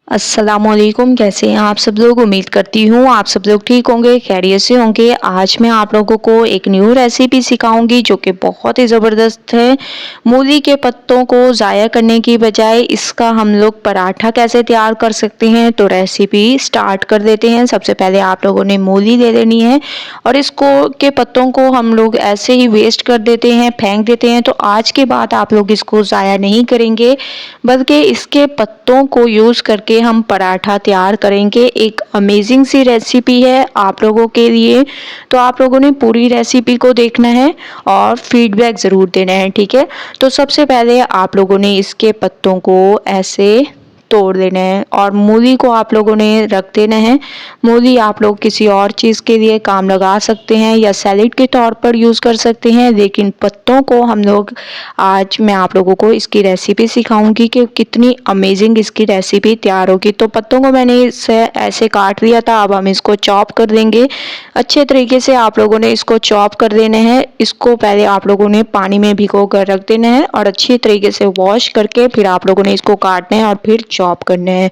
अस्सलामुअलैकुम। कैसे हैं आप सब लोग? उम्मीद करती हूँ आप सब लोग ठीक होंगे, खैरियत से होंगे। आज मैं आप लोगों को एक न्यू रेसिपी सिखाऊंगी जो कि बहुत ही ज़बरदस्त है। मूली के पत्तों को ज़ाया करने की बजाय इसका हम लोग पराठा कैसे तैयार कर सकते हैं, तो रेसिपी स्टार्ट कर देते हैं। सबसे पहले आप लोगों ने मूली ले लेनी है और इसको के पत्तों को हम लोग ऐसे ही वेस्ट कर देते हैं, फेंक देते हैं। तो आज के बाद आप लोग इसको ज़ाया नहीं करेंगे, बल्कि इसके पत्तों को यूज़ करके हम पराठा तैयार करेंगे। एक अमेजिंग सी रेसिपी है आप लोगों के लिए, तो आप लोगों ने पूरी रेसिपी को देखना है और फीडबैक ज़रूर देना है, ठीक है। तो सबसे पहले आप लोगों ने इसके पत्तों को ऐसे तोड़ लेना है और मूली को आप लोगों ने रख देना है। मूली आप लोग किसी और चीज़ के लिए काम लगा सकते हैं या सैलेड के तौर पर यूज़ कर सकते हैं, लेकिन पत्तों को हम लोग आज मैं आप लोगों को इसकी रेसिपी सिखाऊंगी कि कितनी अमेजिंग इसकी रेसिपी तैयार होगी। तो पत्तों को मैंने इसे ऐसे काट लिया था, अब हम इसको चॉप कर देंगे। अच्छे तरीके से आप लोगों ने इसको चॉप कर देना है। इसको पहले आप लोगों ने पानी में भिगो कर रख देना है और अच्छी तरीके से वॉश करके फिर आप लोगों ने इसको काटना है और फिर चॉप करना है।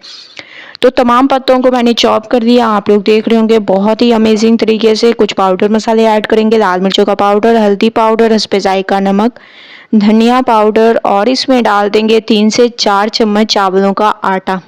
तो तमाम पत्तों को मैंने चॉप कर दिया, आप लोग देख रहे होंगे बहुत ही अमेजिंग तरीके से। कुछ पाउडर मसाले ऐड करेंगे, लाल मिर्चों का पाउडर, हल्दी पाउडर, हस्बे जायका नमक, धनिया पाउडर और इसमें डाल देंगे 3 से 4 चम्मच चावलों का आटा,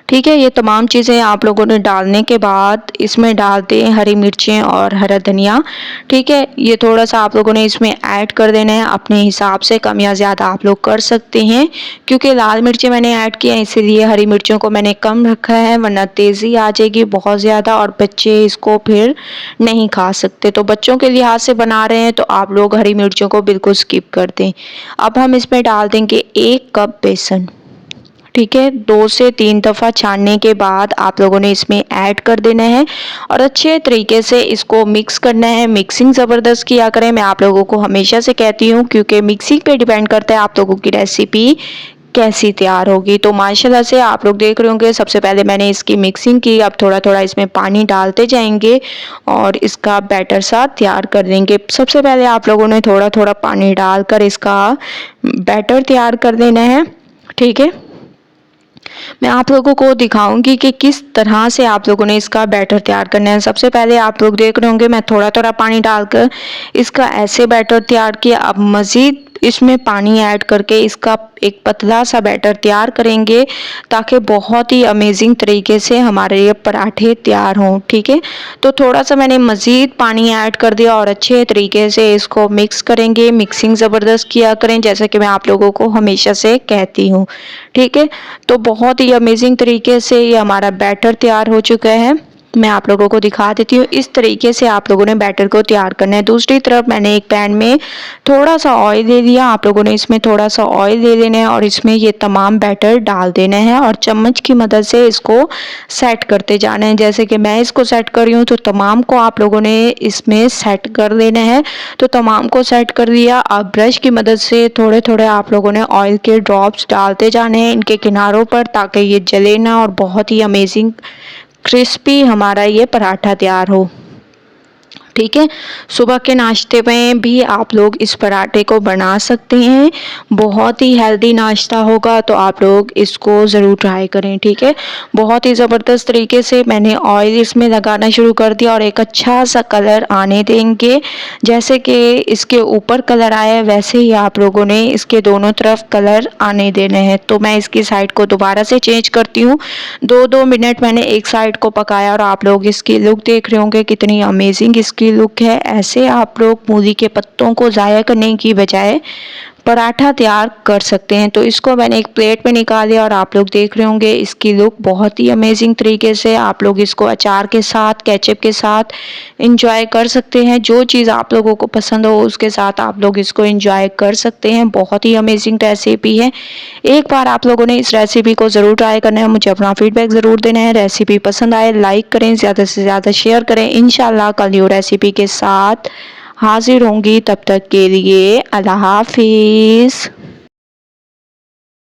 ठीक है। ये तमाम चीज़ें आप लोगों ने डालने के बाद इसमें डाल दें हरी मिर्चें और हरा धनिया, ठीक है। ये थोड़ा सा आप लोगों ने इसमें ऐड कर देना है, अपने हिसाब से कम या ज़्यादा आप लोग कर सकते हैं। क्योंकि लाल मिर्चें मैंने ऐड किया है इसीलिए हरी मिर्चों को मैंने कम रखा है, वरना तेज़ी आ जाएगी बहुत ज़्यादा और बच्चे इसको फिर नहीं खा सकते। तो बच्चों के लिहाज से बना रहे हैं तो आप लोग हरी मिर्चों को बिल्कुल स्किप कर दें। अब हम इसमें डाल देंगे 1 कप बेसन, ठीक है। 2 से 3 दफ़ा छानने के बाद आप लोगों ने इसमें ऐड कर देना है और अच्छे तरीके से इसको मिक्स करना है। मिक्सिंग ज़बरदस्त किया करें, मैं आप लोगों को हमेशा से कहती हूँ, क्योंकि मिक्सिंग पे डिपेंड करता है आप लोगों की रेसिपी कैसी तैयार होगी। तो माशाल्लाह से आप लोग देख रहे होंगे सबसे पहले मैंने इसकी मिक्सिंग की, अब थोड़ा थोड़ा इसमें पानी डालते जाएंगे और इसका बैटर सा तैयार कर देंगे। सबसे पहले आप लोगों ने थोड़ा थोड़ा पानी डालकर इसका बैटर तैयार कर देना है, ठीक है। मैं आप लोगों को दिखाऊंगी कि किस तरह से आप लोगों ने इसका बैटर तैयार करना है। सबसे पहले आप लोग देख रहे होंगे मैं थोड़ा थोड़ा पानी डालकर इसका ऐसे बैटर तैयार किया। अब मज़ीद इसमें पानी ऐड करके इसका एक पतला सा बैटर तैयार करेंगे ताकि बहुत ही अमेजिंग तरीके से हमारे ये पराठे तैयार हों, ठीक है। तो थोड़ा सा मैंने मज़ीद पानी ऐड कर दिया और अच्छे तरीके से इसको मिक्स करेंगे। मिक्सिंग ज़बरदस्त किया करें जैसा कि मैं आप लोगों को हमेशा से कहती हूँ, ठीक है। तो बहुत ही अमेजिंग तरीके से ये हमारा बैटर तैयार हो चुका है। मैं आप लोगों को दिखा देती हूँ, इस तरीके से आप लोगों ने बैटर को तैयार करना है। दूसरी तरफ मैंने एक पैन में थोड़ा सा ऑयल ले लिया, आप लोगों ने इसमें थोड़ा सा ऑयल ले लेना है और इसमें ये तमाम बैटर डाल देना है और चम्मच की मदद से इसको सेट करते जाना है। जैसे कि मैं इसको सेट कर रही हूँ तो तमाम को आप लोगों ने इसमें सेट कर लेना है। तो तमाम को सेट कर दिया। अब ब्रश की मदद से थोड़े थोड़े आप लोगों ने ऑयल के ड्रॉप्स डालते जाने हैं इनके किनारों पर, ताकि ये जले ना और बहुत ही अमेजिंग क्रिस्पी हमारा ये पराठा तैयार हो, ठीक है। सुबह के नाश्ते में भी आप लोग इस पराठे को बना सकते हैं, बहुत ही हेल्दी नाश्ता होगा, तो आप लोग इसको ज़रूर ट्राई करें, ठीक है। बहुत ही ज़बरदस्त तरीके से मैंने ऑयल इसमें लगाना शुरू कर दिया और एक अच्छा सा कलर आने देंगे। जैसे कि इसके ऊपर कलर आया वैसे ही आप लोगों ने इसके दोनों तरफ कलर आने देने हैं। तो मैं इसकी साइड को दोबारा से चेंज करती हूँ। 2-2 मिनट मैंने एक साइड को पकाया और आप लोग इसकी लुक देख रहे होंगे कितनी अमेजिंग इसकी लुक है। ऐसे आप लोग मूली के पत्तों को ज़ाया करने की बजाय पराठा तैयार कर सकते हैं। तो इसको मैंने एक प्लेट में निकाल लिया और आप लोग देख रहे होंगे इसकी लुक बहुत ही अमेजिंग तरीके से। आप लोग इसको अचार के साथ, केचप के साथ इंजॉय कर सकते हैं। जो चीज़ आप लोगों को पसंद हो उसके साथ आप लोग इसको इंजॉय कर सकते हैं। बहुत ही अमेजिंग रेसिपी है, एक बार आप लोगों ने इस रेसिपी को ज़रूर ट्राई करना है। मुझे अपना फीडबैक ज़रूर देना है। रेसिपी पसंद आए लाइक करें, ज़्यादा से ज़्यादा शेयर करें। इंशाल्लाह कल न्यू रेसिपी के साथ हाजिर होंगी, तब तक के लिए अल्लाह हाफिज़।